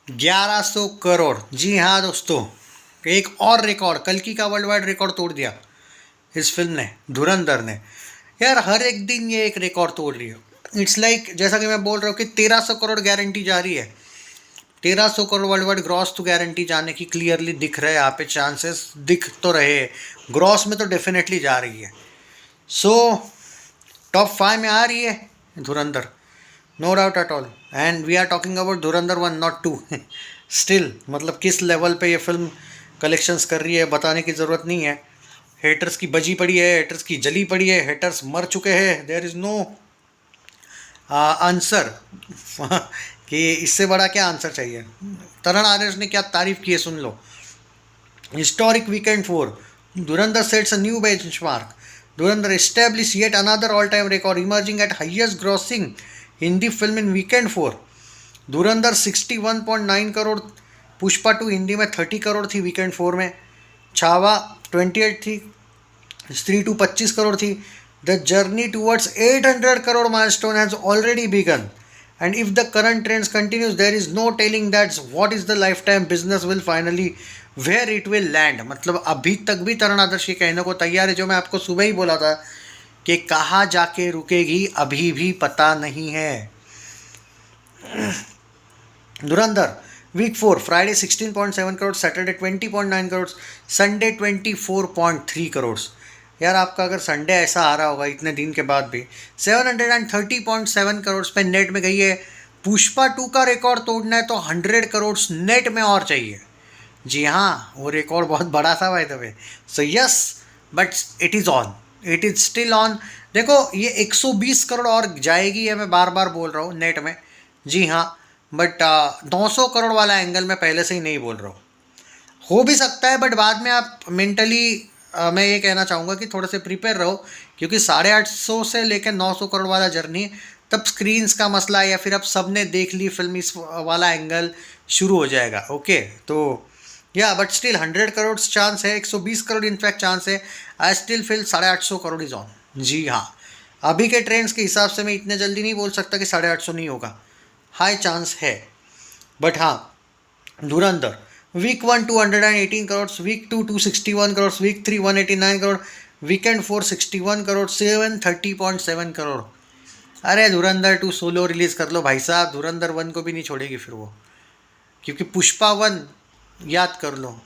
1100 करोड़। जी हाँ दोस्तों, एक और रिकॉर्ड, कल्कि का वर्ल्ड वाइड रिकॉर्ड तोड़ दिया इस फिल्म ने, धुरंधर ने। यार हर एक दिन ये एक रिकॉर्ड तोड़ रही है। इट्स लाइक जैसा कि मैं बोल रहा हूँ कि 1300 करोड़ गारंटी जा रही है। 1300 करोड़ वर्ल्ड वाइड ग्रॉस तो गारंटी जाने की क्लियरली दिख रहा है यहाँ पे, चांसेस दिख तो रहे हैं। ग्रॉस में तो डेफिनेटली जा रही है। सो टॉप 5 में आ रही है Dhurandhar, no doubt at all. And we are talking about Dhurandhar 1 not 2। Still मतलब किस लेवल पे ये फिल्म कलेक्शंस कर रही है बताने की ज़रूरत नहीं है। हेटर्स की बजी पड़ी है, हेटर्स की जली पड़ी है, हेटर्स मर चुके हैं। देयर इज़ नो आंसर कि इससे बड़ा क्या आंसर चाहिए। तरण आदर्श ने क्या तारीफ की है सुन लो। Historic weekend 4, Dhurandhar sets a new benchmark. Dhurandhar established yet another all-time record, emerging at highest grossing Hindi film in weekend 4. धुरंधर 61.9 करोड़, पुष्पा 2 हिंदी में 30 करोड़ थी वीकेंड 4 में, छावा 28 थी, स्त्री 2 25 करोड़ थी. The journey towards 800 crore milestone has already begun, and if the current trends continues there is no telling that what is the lifetime business will finally where it will land. मतलब अभी तक भी तरण आदर्श ये कहने को तैयार है, जो मैं आपको सुबह ही बोला था कि कहाँ जाके रुकेगी अभी भी पता नहीं है. Dhurandhar week 4, Friday 16.7 crore, Saturday 20.9 crore, Sunday 24.3 crore. यार आपका अगर संडे ऐसा आ रहा होगा इतने दिन के बाद भी 730.7 करोड़ पे नेट में गई है. पुष्पा 2 का रिकॉर्ड तोड़ना है तो 100 करोड़ नेट में और चाहिए. जी हाँ, वो रिकॉर्ड बहुत बड़ा था bye the way. So yes, but it is on, it is still on. देखो ये 120 करोड़ और जाएगी, है मैं बार बार बोल रहा हूँ नेट में. जी हाँ, बट 900 करोड़ वाला एंगल मैं पहले से ही नहीं बोल रहा हूँ. हो भी सकता है, बट बाद में आप मेंटली मैं ये कहना चाहूँगा कि थोड़े से प्रिपेयर रहो, क्योंकि 850 से लेकर 900 करोड़ वाला जर्नी, तब स्क्रीन्स का मसला या फिर अब सब ने देख ली फिल्म इस वाला एंगल शुरू हो जाएगा. ओके, तो या बट स्टिल 100 करोड़ चांस है, 120 करोड़ इनफैक्ट चांस है. I still feel 850 crore is on. जी हाँ, अभी के ट्रेंड्स के हिसाब से मैं इतने जल्दी नहीं बोल सकता कि 850 नहीं होगा, हाई चांस है. बट हाँ, Dhurandhar week 1 218 crore, week 2 261 crore, week 3 189 crore, weekend 4 61 crore, 730.7 crore. अरे धुरंधर 2 सोलो रिलीज़ कर लो भाई साहब, धुरंधर 1 को भी नहीं छोड़ेगी फिर वो, क्योंकि पुष्पा 1 याद कर लो,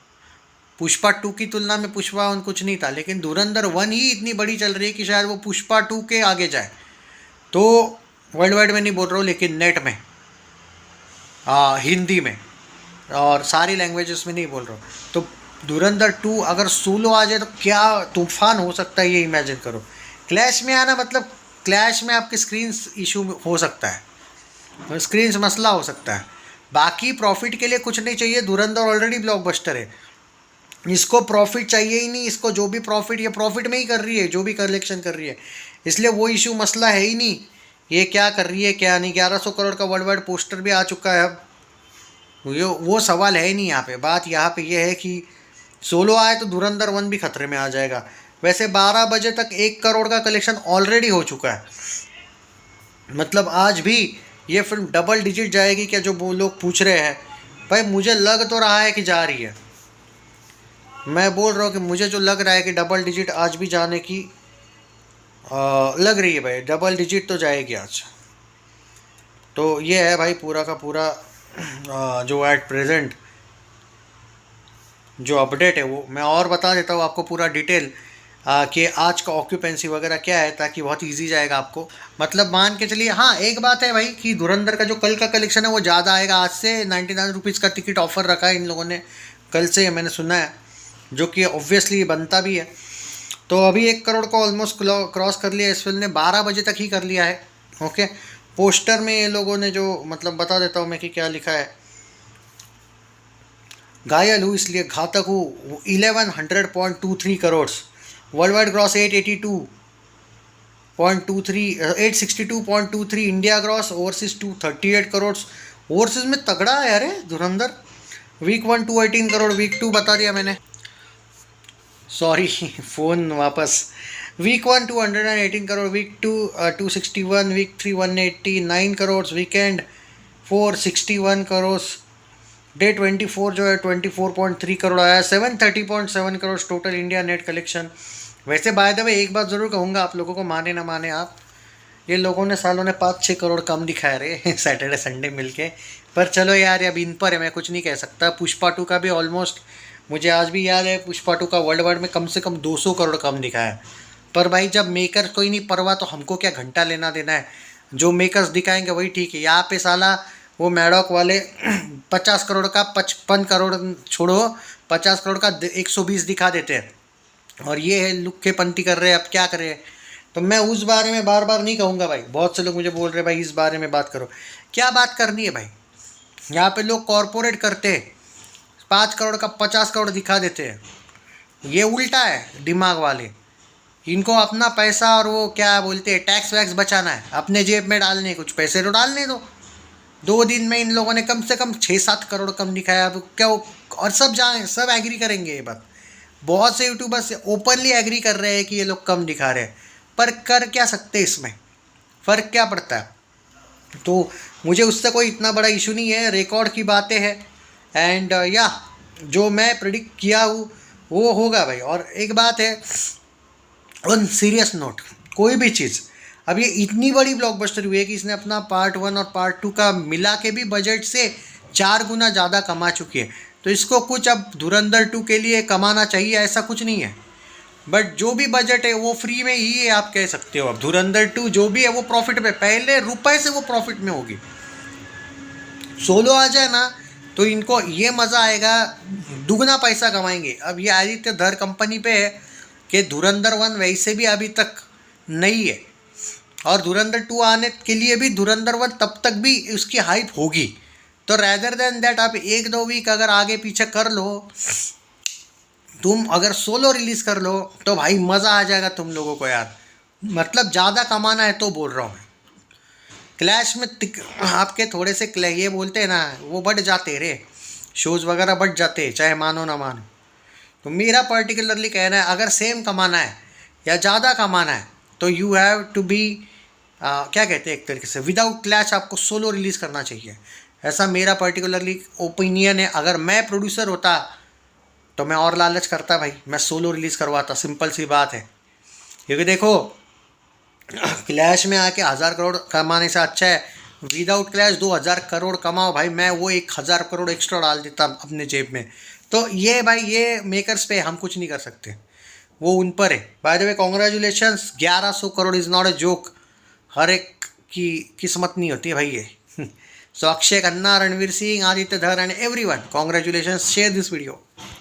पुष्पा 2 की तुलना में पुष्पा 1 कुछ नहीं था, लेकिन धुरंधर 1 ही इतनी बड़ी चल रही है कि शायद वो पुष्पा 2 के आगे जाए. तो वर्ल्ड वाइड में नहीं बोल रहा हूँ, लेकिन नेट में, हिंदी में और सारी लैंग्वेजेस में नहीं बोल रहा हूँ. तो धुरंधर 2 अगर सोलो आ जाए तो क्या तूफान हो सकता है, ये इमेजिन करो. क्लैश में आना मतलब क्लैश में आपके स्क्रीन्स इशू हो सकता है, स्क्रीन्स मसला हो सकता है. बाकी प्रॉफिट के लिए कुछ नहीं चाहिए, धुरंधर ऑलरेडी ब्लॉकबस्टर है, इसको प्रॉफिट चाहिए ही नहीं. इसको जो भी प्रॉफिट, ये प्रॉफिट में ही कर रही है जो भी कलेक्शन कर रही है, इसलिए वो इशू मसला है ही नहीं. ये क्या कर रही है क्या नहीं, 1100 करोड़ का वर्ल्ड वाइड पोस्टर भी आ चुका है अब, ये वो सवाल है ही नहीं यहाँ पे. बात यहाँ पे ये है कि सोलो आए तो धुरंधर 1 भी खतरे में आ जाएगा. वैसे 12 बजे तक 1 करोड़ का कलेक्शन ऑलरेडी हो चुका है, मतलब आज भी ये फिल्म डबल डिजिट जाएगी क्या, जो वो लोग पूछ रहे हैं. भाई मुझे लग तो रहा है कि जा रही है, मैं बोल रहा हूँ कि मुझे जो लग रहा है कि डबल डिजिट आज भी जाने की लग रही है भाई, डबल डिजिट तो जाएगी आज. तो ये है भाई पूरा का पूरा जो एट प्रेजेंट जो अपडेट है वो मैं और बता देता हूँ आपको पूरा डिटेल कि आज का ऑक्यूपेंसी वगैरह क्या है, ताकि बहुत इजी जाएगा आपको. मतलब मान के चलिए, हाँ एक बात है भाई कि धुरंधर का जो कल का कलेक्शन है वो ज़्यादा आएगा. आज से 99 रुपीज़ का टिकट ऑफर रखा है इन लोगों ने कल से, मैंने सुना है, जो कि ऑब्वियसली बनता भी है. तो अभी 1 करोड़ को ऑलमोस्ट क्रॉस कर लिया इस फिल्म ने, 12 बजे तक ही कर लिया है. ओके, पोस्टर में ये लोगों ने जो मतलब बता देता हूँ मैं कि क्या लिखा है. घायल हूँ इसलिए घातक हूँ 1100.23 crore, world wide gross 862.23 India gross, overseas 238 crore. Overseas में तगड़ा है अरे धुरंधर. वीक 1 218 करोड़, वीक 2 बता दिया मैंने, सॉरी फ़ोन वापस. Week 1 218 crore, week 2 261, week 3 189 crore, weekend 4 61 crore, day 24 जो है 24.3 करोड़ आया, 730.7 crore total India net collection. वैसे बाय द वे एक बात ज़रूर कहूँगा, आप लोगों को माने ना माने आप, ये लोगों ने सालों ने 5-6 करोड़ कम दिखाए रहे सैटरडे संडे मिलके। पर चलो यार, अब इन पर है, मैं कुछ नहीं कह सकता। पुष्पा 2 का भी ऑलमोस्ट मुझे आज भी याद है, पुष्पा 2 का वर्ल्ड वाइड में कम से कम 200 करोड़ कम दिखाया। पर भाई जब मेकर कोई नहीं परवाह तो हमको क्या घंटा लेना देना है, जो मेकर्स दिखाएंगे वही ठीक है। यहाँ पे साला वो मैडॉक वाले 50 करोड़ का 55 करोड़ छोड़ो, 50 करोड़ का 120 दिखा देते हैं, और ये है लुक्के पंती कर रहे हैं। अब क्या करें, तो मैं उस बारे में बार बार नहीं कहूँगा भाई। बहुत से लोग मुझे बोल रहे हैं भाई इस बारे में बात करो, क्या बात करनी है भाई। यहाँ पे लोग कॉरपोरेट करते हैं, 5 करोड़ का 50 करोड़ दिखा देते हैं। ये उल्टा है दिमाग वाले, इनको अपना पैसा और वो क्या बोलते हैं टैक्स वैक्स बचाना है, अपने जेब में डालने, कुछ पैसे तो डालने दो। 2 दिन में इन लोगों ने कम से कम 6-7 करोड़ कम दिखाया। अब क्या और सब जाने, सब एग्री करेंगे ये बात। बहुत से यूट्यूबर्स ओपनली एग्री कर रहे हैं कि ये लोग कम दिखा रहे हैं, पर कर क्या सकते, इसमें फ़र्क क्या पड़ता है। तो मुझे उससे कोई इतना बड़ा इशू नहीं है, रिकॉर्ड की बातें हैं। एंड या जो मैं प्रिडिक्ट किया हूँ वो होगा भाई। और एक बात है, ऑन सीरियस नोट, कोई भी चीज़ अब ये इतनी बड़ी ब्लॉकबस्टर हुई है कि इसने अपना पार्ट 1 और पार्ट 2 का मिला के भी बजट से 4 गुना ज़्यादा कमा चुकी है। तो इसको कुछ अब धुरंधर 2 के लिए कमाना चाहिए ऐसा कुछ नहीं है, बट जो भी बजट है वो फ्री में ही है, आप कह सकते हो। अब धुरंधर 2 जो भी है वो प्रॉफिट में, पहले रुपए से वो प्रॉफिट में होगी। सोलो आ जाए ना तो इनको ये मज़ा आएगा, दुगना पैसा कमाएंगे। अब ये आदित्य धर कंपनी पे है कि धुरंधर 1 वैसे भी अभी तक नहीं है, और धुरंधर 2 आने के लिए भी धुरंधर 1 तब तक भी उसकी हाइप होगी। तो रैदर देन दैट आप 1-2 वीक अगर आगे पीछे कर लो, तुम अगर सोलो रिलीज़ कर लो तो भाई मज़ा आ जाएगा तुम लोगों को यार। मतलब ज़्यादा कमाना है तो बोल रहा हूँ मैं। क्लैश में आपके थोड़े से ये बोलते हैं ना, वो बढ़ जाते रे, शोज़ वगैरह बढ़ जाते, चाहे मानो ना मानो। तो मेरा पर्टिकुलरली कहना है, अगर सेम कमाना है या ज़्यादा कमाना है तो यू हैव टू बी क्या कहते हैं, एक तरीके से विदाउट क्लैश आपको सोलो रिलीज़ करना चाहिए। ऐसा मेरा पर्टिकुलरली ओपिनियन है। अगर मैं प्रोड्यूसर होता तो मैं और लालच करता भाई, मैं सोलो रिलीज़ करवाता, सिंपल सी बात है। क्योंकि देखो क्लैश में आके 1000 करोड़ कमाने से अच्छा है विदाउट क्लैश 2000 करोड़ कमाओ भाई, मैं वो 1000 करोड़ एक्स्ट्रा डाल देता अपने जेब में। तो ये भाई ये मेकर्स पे हम कुछ नहीं कर सकते, वो उन पर है। By the way congratulations, 1100 crore is not a joke, हर एक की किस्मत नहीं होती है भाई ये। सो अक्षय खन्ना, रणवीर सिंह, आदित्य धर and everyone, congratulations, share this video.